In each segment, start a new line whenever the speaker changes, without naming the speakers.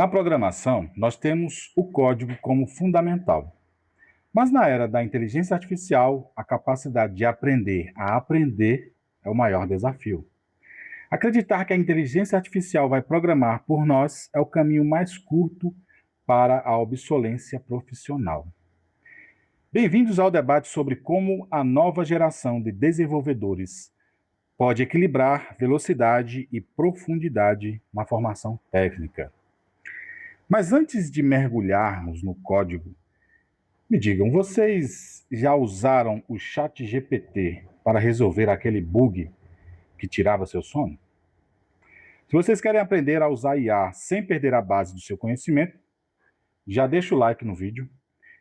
Na programação, nós temos o código como fundamental. Mas na era da inteligência artificial, a capacidade de aprender a aprender é o maior desafio. Acreditar que a inteligência artificial vai programar por nós é o caminho mais curto para a obsolência profissional. Bem-vindos ao debate sobre como a nova geração de desenvolvedores pode equilibrar velocidade e profundidade na formação técnica. Mas antes de mergulharmos no código, me digam, vocês já usaram o ChatGPT para resolver aquele bug que tirava seu sono? Se vocês querem aprender a usar IA sem perder a base do seu conhecimento, já deixa o like no vídeo,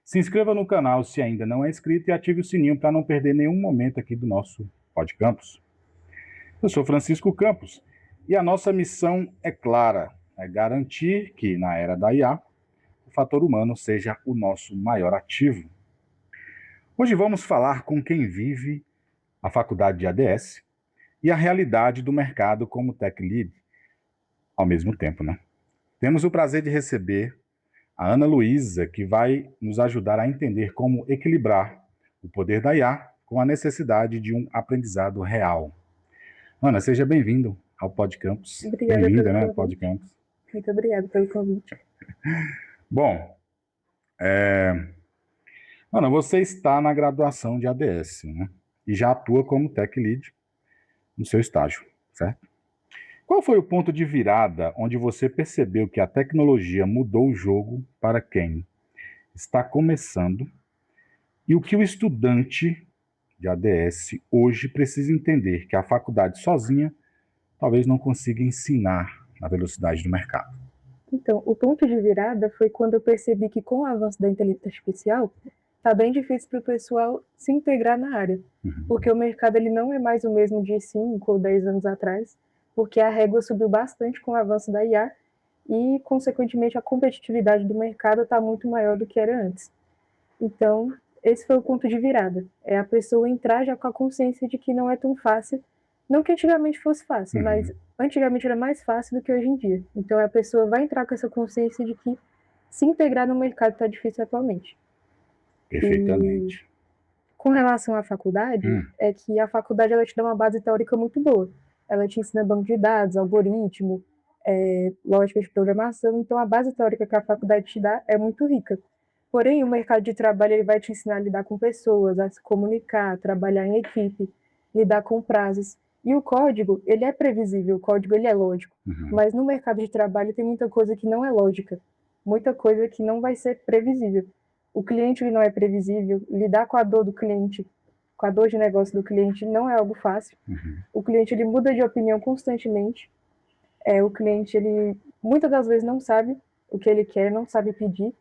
se inscreva no canal se ainda não é inscrito e ative o sininho para não perder nenhum momento aqui do nosso PodCampus. Eu sou Francisco Campos e a nossa missão é clara, é garantir que, na era da IA, o fator humano seja o nosso maior ativo. Hoje vamos falar com quem vive a faculdade de ADS e a realidade do mercado como Tech Lead ao mesmo tempo, né? Temos o prazer de receber a Ana Luísa, que vai nos ajudar a entender como equilibrar o poder da IA com a necessidade de um aprendizado real. Ana, seja bem-vindo ao PodCampus.
Obrigada
Bem-vinda,
pelo
né,
convite.
PodCampus.
Muito obrigada pelo convite.
Bom, Ana, você está na graduação de ADS, né? E já atua como Tech Lead no seu estágio, certo? Qual foi o ponto de virada onde você percebeu que a tecnologia mudou o jogo para quem está começando e o que o estudante de ADS hoje precisa entender que a faculdade sozinha talvez não consiga ensinar na velocidade do mercado?
Então, o ponto de virada foi quando eu percebi que com o avanço da inteligência artificial, tá bem difícil para o pessoal se integrar na área, porque o mercado ele não é mais o mesmo de 5 ou 10 anos atrás, porque a régua subiu bastante com o avanço da IA e, consequentemente, a competitividade do mercado está muito maior do que era antes. Então, esse foi o ponto de virada. É a pessoa entrar já com a consciência de que não é tão fácil. Não que antigamente fosse fácil, mas antigamente era mais fácil do que hoje em dia. Então, a pessoa vai entrar com essa consciência de que se integrar no mercado está difícil atualmente.
Perfeitamente.
Com relação à faculdade, é que a faculdade ela te dá uma base teórica muito boa. Ela te ensina banco de dados, algoritmo, lógica de programação. Então, a base teórica que a faculdade te dá é muito rica. Porém, o mercado de trabalho ele vai te ensinar a lidar com pessoas, a se comunicar, a trabalhar em equipe, lidar com prazos. E o código, ele é previsível, o código ele é lógico. Mas no mercado de trabalho tem muita coisa que não é lógica, muita coisa que não vai ser previsível. O cliente ele não é previsível, lidar com a dor do cliente, com a dor de negócio do cliente não é algo fácil. O cliente ele muda de opinião constantemente. O cliente ele muitas das vezes não sabe o que ele quer, não sabe pedir.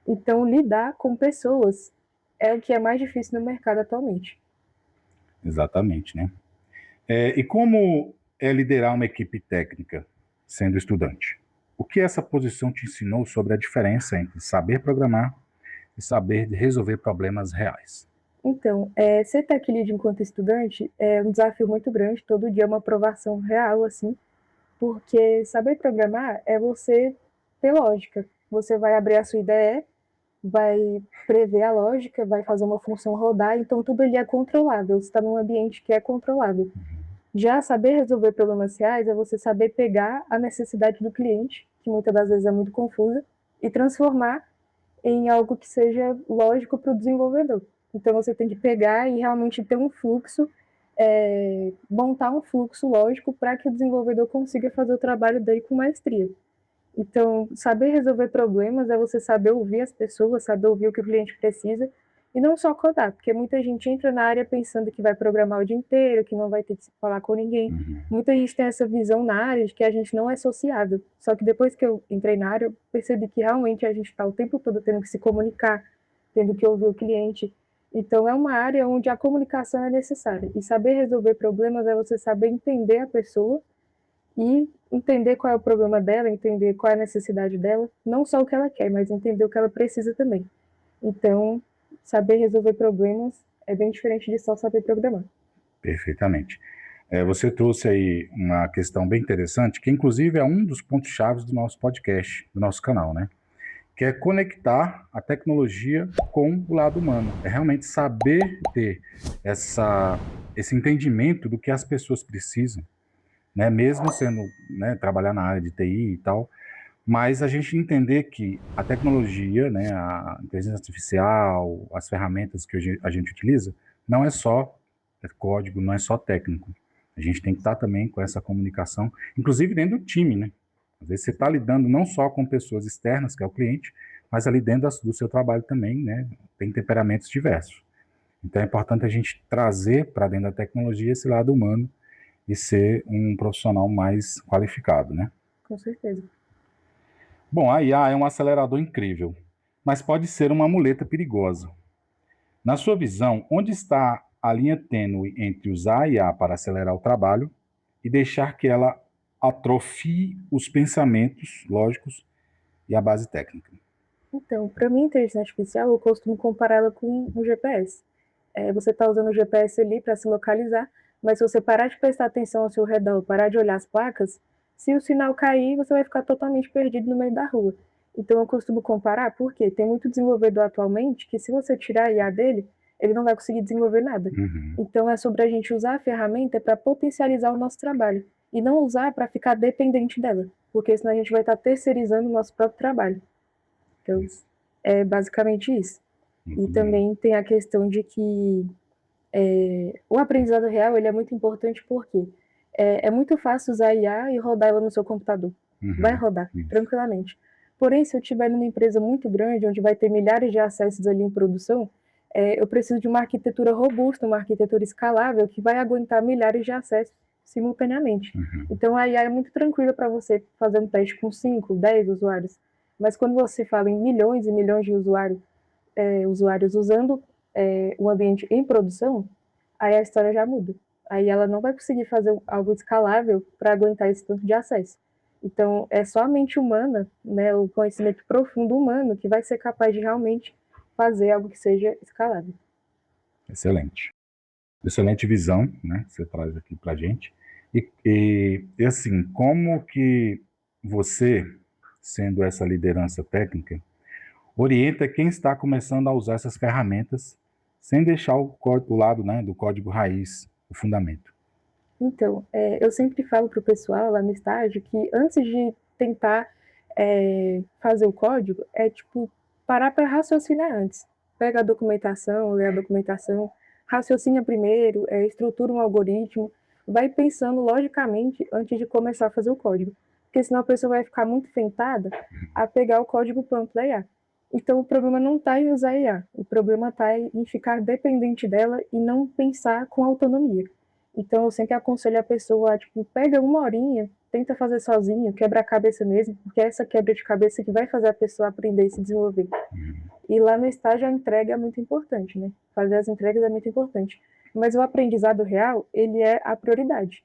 Então, lidar com pessoas é o que é mais difícil no mercado atualmente.
Exatamente, né? E como é liderar uma equipe técnica sendo estudante? O que essa posição te ensinou sobre a diferença entre saber programar e saber resolver problemas reais?
Então, ser tech lead enquanto estudante é um desafio muito grande, todo dia é uma aprovação real, assim, porque saber programar é você ter lógica. Você vai abrir a sua IDE, vai prever a lógica, vai fazer uma função rodar, então tudo ali é controlável, você está num ambiente que é controlável. Já saber resolver problemas reais é você saber pegar a necessidade do cliente, que muitas das vezes é muito confusa, e transformar em algo que seja lógico para o desenvolvedor. Então você tem que pegar e realmente ter um fluxo, montar um fluxo lógico para que o desenvolvedor consiga fazer o trabalho dele com maestria. Então, saber resolver problemas é você saber ouvir as pessoas, saber ouvir o que o cliente precisa e não só codar, porque muita gente entra na área pensando que vai programar o dia inteiro, que não vai ter que se falar com ninguém. Muita gente tem essa visão na área de que a gente não é sociável. Só que depois que eu entrei na área, eu percebi que realmente a gente está o tempo todo tendo que se comunicar, tendo que ouvir o cliente. Então, é uma área onde a comunicação é necessária. E saber resolver problemas é você saber entender a pessoa e entender qual é o problema dela, entender qual é a necessidade dela, não só o que ela quer, mas entender o que ela precisa também. Então, saber resolver problemas é bem diferente de só saber programar.
Perfeitamente. Você trouxe aí uma questão bem interessante, que inclusive é um dos pontos chaves do nosso podcast, do nosso canal, né? Que é conectar a tecnologia com o lado humano. É realmente saber ter esse entendimento do que as pessoas precisam, né? Mesmo sendo, né, trabalhar na área de TI e tal, mas a gente entender que a tecnologia, né, a inteligência artificial, as ferramentas que hoje a gente utiliza, não é só código, não é só técnico. A gente tem que estar também com essa comunicação, inclusive dentro do time, né? Às vezes você está lidando não só com pessoas externas, que é o cliente, mas ali dentro do seu trabalho também, né? Tem temperamentos diversos. Então é importante a gente trazer para dentro da tecnologia esse lado humano e ser um profissional mais qualificado, né?
Com certeza.
Bom, a IA é um acelerador incrível, mas pode ser uma muleta perigosa. Na sua visão, onde está a linha tênue entre usar a IA para acelerar o trabalho e deixar que ela atrofie os pensamentos lógicos e a base técnica?
Então, para mim, a inteligência artificial, eu costumo compará-la com um GPS. Você está usando o GPS ali para se localizar, mas se você parar de prestar atenção ao seu redor, parar de olhar as placas, se o sinal cair, você vai ficar totalmente perdido no meio da rua. Então, eu costumo comparar, porque tem muito desenvolvedor atualmente que, se você tirar a IA dele, ele não vai conseguir desenvolver nada.
Uhum.
Então, é sobre a gente usar a ferramenta para potencializar o nosso trabalho e não usar para ficar dependente dela, porque senão a gente vai estar terceirizando o nosso próprio trabalho. Então, é basicamente isso. E também tem a questão de que o aprendizado real ele é muito importante porque é muito fácil usar a IA e rodar ela no seu computador. Vai rodar, tranquilamente. Porém, se eu estiver numa empresa muito grande, onde vai ter milhares de acessos ali em produção, eu preciso de uma arquitetura robusta, uma arquitetura escalável, que vai aguentar milhares de acessos simultaneamente. Então, a IA é muito tranquila para você fazer um teste com 5, 10 usuários. Mas quando você fala em milhões e milhões de usuários usando o ambiente em produção, aí a história já muda. Aí ela não vai conseguir fazer algo escalável para aguentar esse tanto de acesso. Então, é só a mente humana, né, o conhecimento profundo humano, que vai ser capaz de realmente fazer algo que seja escalável.
Excelente. Excelente visão, né, que você traz aqui para a gente. E assim, como que você, sendo essa liderança técnica, orienta quem está começando a usar essas ferramentas sem deixar o lado, né, do código raiz, o fundamento?
Então, eu sempre falo para o pessoal lá no estágio que antes de tentar fazer o código, tipo, parar para raciocinar antes. Pega a documentação, lê a documentação, raciocina primeiro, estrutura um algoritmo, vai pensando logicamente antes de começar a fazer o código. Porque senão a pessoa vai ficar muito tentada a pegar o código pronto da IA. Então, o problema não está em usar a IA, o problema está em ficar dependente dela e não pensar com autonomia. Então, eu sempre aconselho a pessoa, tipo, pega uma horinha, tenta fazer sozinho, quebra a cabeça mesmo, porque é essa quebra de cabeça que vai fazer a pessoa aprender e se desenvolver. E lá no estágio a entrega é muito importante, né? Fazer as entregas é muito importante. Mas o aprendizado real, ele é a prioridade.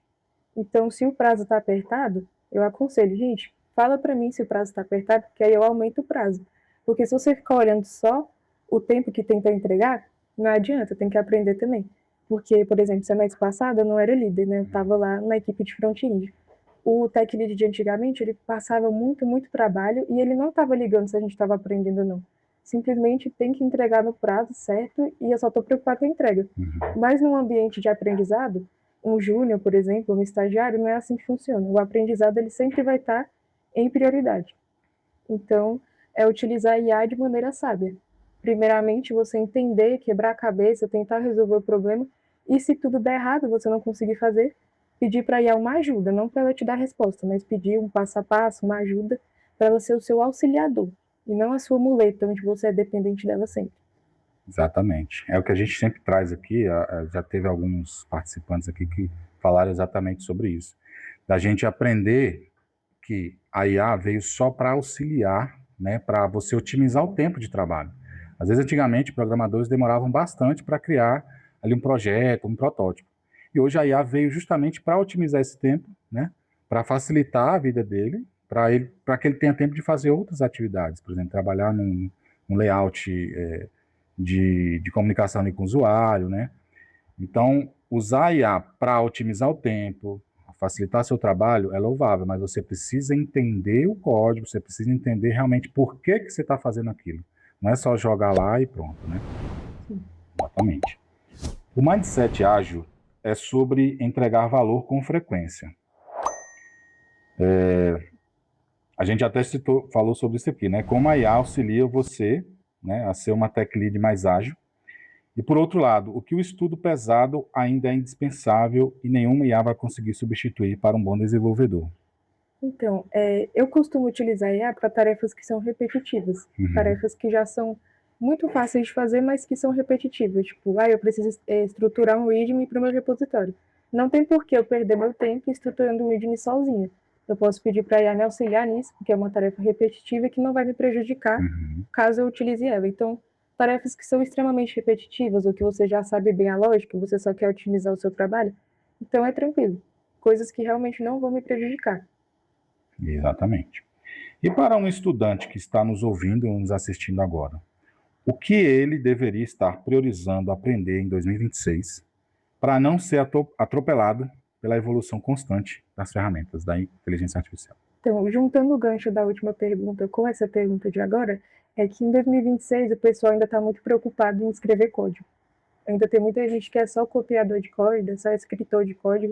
Então, se o prazo está apertado, eu aconselho, gente, fala para mim se o prazo está apertado, porque aí eu aumento o prazo. Porque se você ficar olhando só o tempo que tem para entregar, não adianta, tem que aprender também. Porque, por exemplo, semestre passado eu não era líder, né? Eu estava lá na equipe de front-end. O tech lead de antigamente, ele passava muito, muito trabalho e ele não estava ligando se a gente estava aprendendo ou não. Simplesmente tem que entregar no prazo certo e eu só estou preocupado com a entrega. Mas num ambiente de aprendizado, um júnior, por exemplo, um estagiário, não é assim que funciona. O aprendizado ele sempre vai estar em prioridade. Então, é utilizar a IA de maneira sábia. Primeiramente, você entender, quebrar a cabeça, tentar resolver o problema, e se tudo der errado, você não conseguir fazer, pedir para a IA uma ajuda, não para ela te dar a resposta, mas pedir um passo a passo, uma ajuda, para ela ser o seu auxiliador, e não a sua muleta, onde você é dependente dela sempre.
Exatamente. É o que a gente sempre traz aqui, já teve alguns participantes aqui que falaram exatamente sobre isso. Da gente aprender que a IA veio só para auxiliar, né, para você otimizar o tempo de trabalho. Às vezes, antigamente, programadores demoravam bastante para criar ali um projeto, um protótipo. E hoje a IA veio justamente para otimizar esse tempo, né, para facilitar a vida dele, para que ele tenha tempo de fazer outras atividades, por exemplo, trabalhar num layout de comunicação ali com o usuário, né? Então, usar a IA para otimizar o tempo, facilitar seu trabalho, é louvável, mas você precisa entender o código, você precisa entender realmente por que que você está fazendo aquilo. Não é só jogar lá e pronto, né? Exatamente. O mindset ágil é sobre entregar valor com frequência. A gente até falou sobre isso aqui, né? Como a IA auxilia você, né, a ser uma tech lead mais ágil. E por outro lado, o que o estudo pesado ainda é indispensável e nenhuma IA vai conseguir substituir para um bom desenvolvedor.
Então, eu costumo utilizar a IA para tarefas que são repetitivas, tarefas que já são muito fáceis de fazer, mas que são repetitivas. Tipo, eu preciso estruturar um README para o meu repositório. Não tem por que eu perder meu tempo estruturando um README sozinha. Eu posso pedir para a IA me auxiliar nisso, porque é uma tarefa repetitiva e que não vai me prejudicar caso eu utilize ela. Então, tarefas que são extremamente repetitivas, ou que você já sabe bem a lógica, você só quer otimizar o seu trabalho, então é tranquilo. Coisas que realmente não vão me prejudicar.
Exatamente. E para um estudante que está nos ouvindo ou nos assistindo agora, o que ele deveria estar priorizando aprender em 2026 para não ser atropelado pela evolução constante das ferramentas da inteligência artificial?
Então, juntando o gancho da última pergunta com essa pergunta de agora, é que em 2026 o pessoal ainda está muito preocupado em escrever código. Ainda tem muita gente que é só copiador de código, é só escritor de código,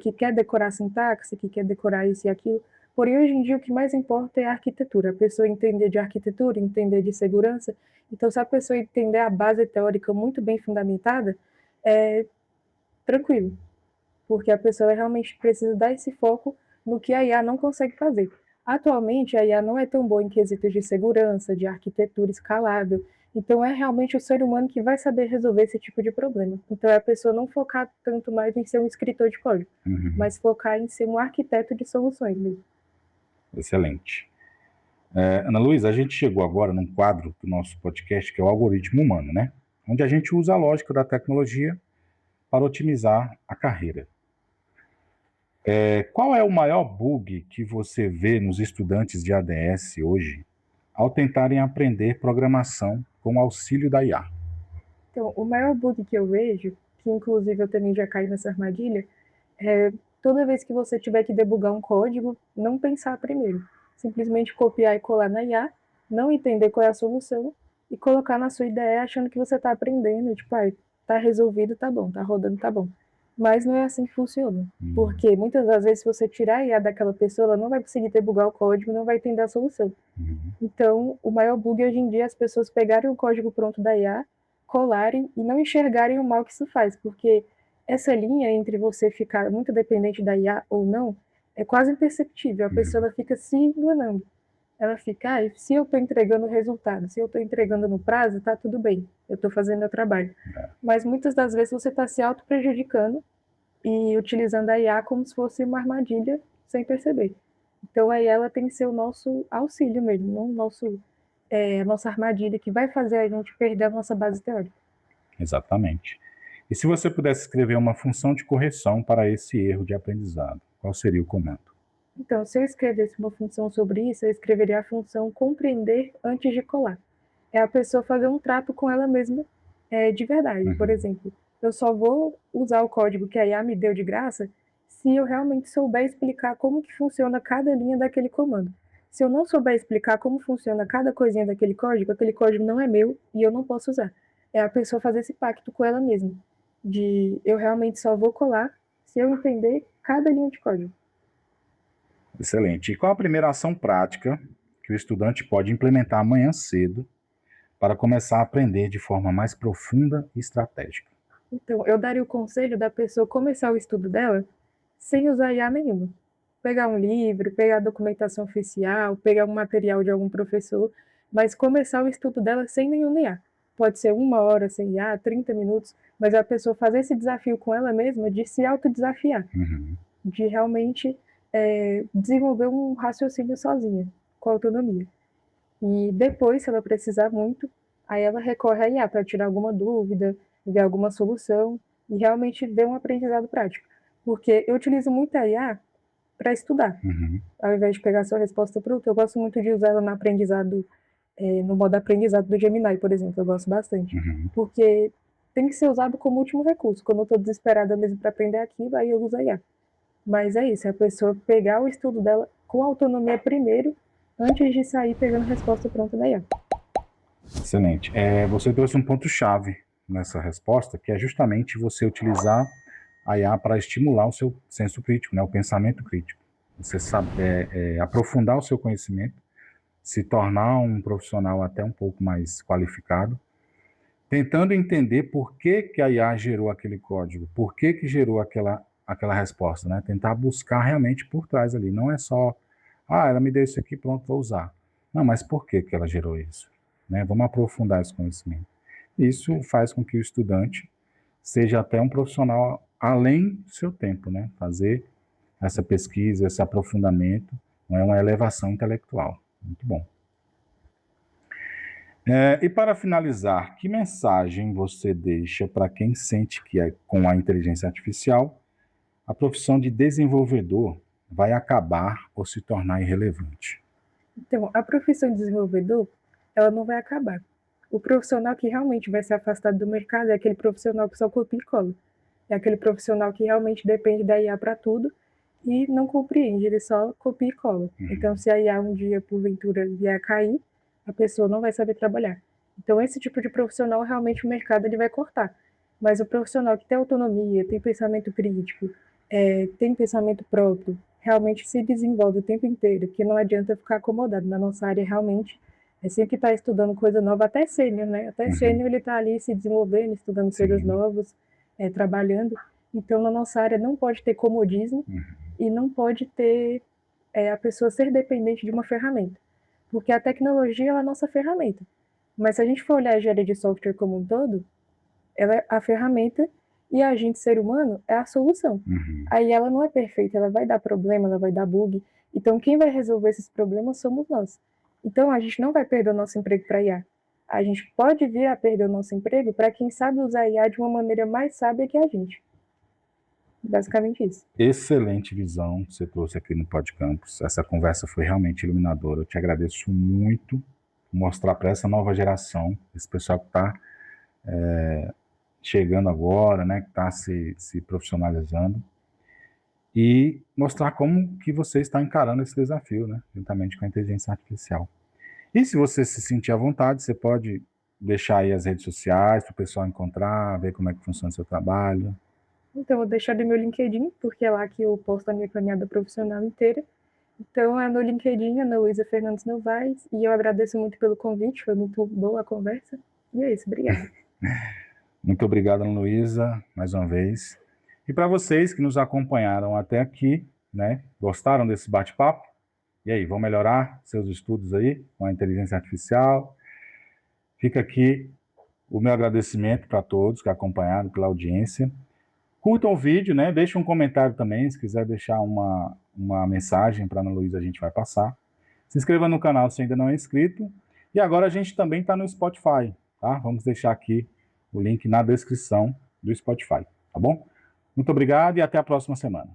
que quer decorar sintaxe, que quer decorar isso e aquilo. Porém, hoje em dia, o que mais importa é a arquitetura. A pessoa entender de arquitetura, entender de segurança. Então, se a pessoa entender a base teórica muito bem fundamentada, é tranquilo. Porque a pessoa realmente precisa dar esse foco no que a IA não consegue fazer. Atualmente, a IA não é tão boa em quesitos de segurança, de arquitetura escalável, então é realmente o ser humano que vai saber resolver esse tipo de problema. Então é a pessoa não focar tanto mais em ser um escritor de código, mas focar em ser um arquiteto de soluções mesmo.
Excelente. Ana Luísa, a gente chegou agora num quadro do nosso podcast que é o algoritmo humano, né? Onde a gente usa a lógica da tecnologia para otimizar a carreira. Qual é o maior bug que você vê nos estudantes de ADS hoje ao tentarem aprender programação com o auxílio da IA?
Então, o maior bug que eu vejo, que inclusive eu também já caí nessa armadilha, é toda vez que você tiver que debugar um código, não pensar primeiro. Simplesmente copiar e colar na IA, não entender qual é a solução e colocar na sua ideia achando que você está aprendendo, tipo, tá resolvido, tá bom, tá rodando, tá bom. Mas não é assim que funciona. Porque muitas das vezes, se você tirar a IA daquela pessoa, ela não vai conseguir debugar o código, não vai entender a solução. Então, o maior bug hoje em dia é as pessoas pegarem o código pronto da IA, colarem e não enxergarem o mal que isso faz, porque essa linha entre você ficar muito dependente da IA ou não é quase imperceptível. A pessoa ela fica se enganando. Ela fica, se eu estou entregando o resultado, se eu estou entregando no prazo, tá tudo bem, eu estou fazendo meu trabalho. Mas muitas das vezes você está se auto-prejudicando e utilizando a IA como se fosse uma armadilha sem perceber. Então aí ela tem que ser o nosso auxílio mesmo, não a nossa armadilha que vai fazer a gente perder a nossa base teórica.
Exatamente. E se você pudesse escrever uma função de correção para esse erro de aprendizado, qual seria o comando?
Então, se eu escrevesse uma função sobre isso, eu escreveria a função compreender antes de colar. É a pessoa fazer um trato com ela mesma de verdade. Por exemplo, eu só vou usar o código que a IA me deu de graça se eu realmente souber explicar como que funciona cada linha daquele comando. Se eu não souber explicar como funciona cada coisinha daquele código, aquele código não é meu e eu não posso usar. É a pessoa fazer esse pacto com ela mesma, de eu realmente só vou colar se eu entender cada linha de código.
Excelente. E qual a primeira ação prática que o estudante pode implementar amanhã cedo para começar a aprender de forma mais profunda e estratégica?
Então, eu daria o conselho da pessoa começar o estudo dela sem usar IA nenhuma. Pegar um livro, pegar a documentação oficial, pegar um material de algum professor, mas começar o estudo dela sem nenhum IA. Pode ser 1 hora sem IA, 30 minutos, mas a pessoa fazer esse desafio com ela mesma de se autodesafiar, de realmente desenvolver um raciocínio sozinha, com autonomia. E depois, se ela precisar muito, aí ela recorre à IA para tirar alguma dúvida, ver alguma solução e realmente ver um aprendizado prático. Porque eu utilizo muito a IA para estudar. Ao invés de pegar sua resposta pronta, eu gosto muito de usar ela no aprendizado, no modo aprendizado do Gemini, por exemplo. Eu gosto bastante. Porque tem que ser usado como último recurso. Quando eu estou desesperada mesmo para aprender aquilo, aí eu uso a IA. Mas é isso, é a pessoa pegar o estudo dela com autonomia primeiro, antes de sair pegando a resposta pronta da IA.
Excelente. Você trouxe um ponto-chave nessa resposta, que é justamente você utilizar a IA para estimular o seu senso crítico, né, o pensamento crítico. Você sabe, aprofundar o seu conhecimento, se tornar um profissional até um pouco mais qualificado, tentando entender por que, que a IA gerou aquele código, por que, que gerou aquela resposta, né? Tentar buscar realmente por trás ali. Não é só, ela me deu isso aqui, pronto, vou usar. Não, mas por que, que ela gerou isso? Né? Vamos aprofundar esse conhecimento. Isso faz com que o estudante seja até um profissional além do seu tempo, né? Fazer essa pesquisa, esse aprofundamento, não é uma elevação intelectual. Muito bom. E para finalizar, que mensagem você deixa para quem sente que com a inteligência artificial a profissão de desenvolvedor vai acabar ou se tornar irrelevante?
Então, a profissão de desenvolvedor, ela não vai acabar. O profissional que realmente vai ser afastado do mercado é aquele profissional que só copia e cola. É aquele profissional que realmente depende da IA para tudo e não compreende, ele só copia e cola. Então, se a IA um dia, porventura, vier a cair, a pessoa não vai saber trabalhar. Então, esse tipo de profissional, realmente, o mercado ele vai cortar. Mas o profissional que tem autonomia, tem pensamento crítico, tem pensamento próprio, realmente se desenvolve o tempo inteiro, porque não adianta ficar acomodado. Na nossa área, realmente, é sempre que está estudando coisa nova, até sênior, né? Até sênior ele está ali se desenvolvendo, estudando coisas novas, trabalhando. Então, na nossa área, não pode ter comodismo e não pode ter a pessoa ser dependente de uma ferramenta. Porque a tecnologia é a nossa ferramenta. Mas se a gente for olhar a engenharia de software como um todo, ela é a ferramenta e a gente, ser humano, é a solução. Aí ela não é perfeita, ela vai dar problema, ela vai dar bug. Então, quem vai resolver esses problemas somos nós. Então, a gente não vai perder o nosso emprego para IA. A gente pode vir a perder o nosso emprego para quem sabe usar IA de uma maneira mais sábia que a gente. Basicamente isso.
Excelente visão que você trouxe aqui no PodCampus. Essa conversa foi realmente iluminadora. Eu te agradeço muito por mostrar para essa nova geração, esse pessoal que está chegando agora, né, que está se profissionalizando, e mostrar como que você está encarando esse desafio, né, juntamente com a inteligência artificial. E se você se sentir à vontade, você pode deixar aí as redes sociais para o pessoal encontrar, ver como é que funciona o seu trabalho.
Então, eu vou deixar do meu LinkedIn, porque é lá que eu posto a minha caminhada profissional inteira. Então, é no LinkedIn, Ana Luísa Fernandes Novaes, e eu agradeço muito pelo convite, foi muito boa a conversa. E é isso, obrigada.
Muito obrigado, Ana Luísa, mais uma vez. E para vocês que nos acompanharam até aqui, né, gostaram desse bate-papo? E aí, vão melhorar seus estudos aí com a inteligência artificial? Fica aqui o meu agradecimento para todos que acompanharam, pela audiência. Curtam o vídeo, né? Deixem um comentário também, se quiser deixar uma mensagem para a Ana Luísa, a gente vai passar. Se inscreva no canal se ainda não é inscrito. E agora a gente também está no Spotify, tá? Vamos deixar aqui o link na descrição do Spotify, tá bom? Muito obrigado e até a próxima semana.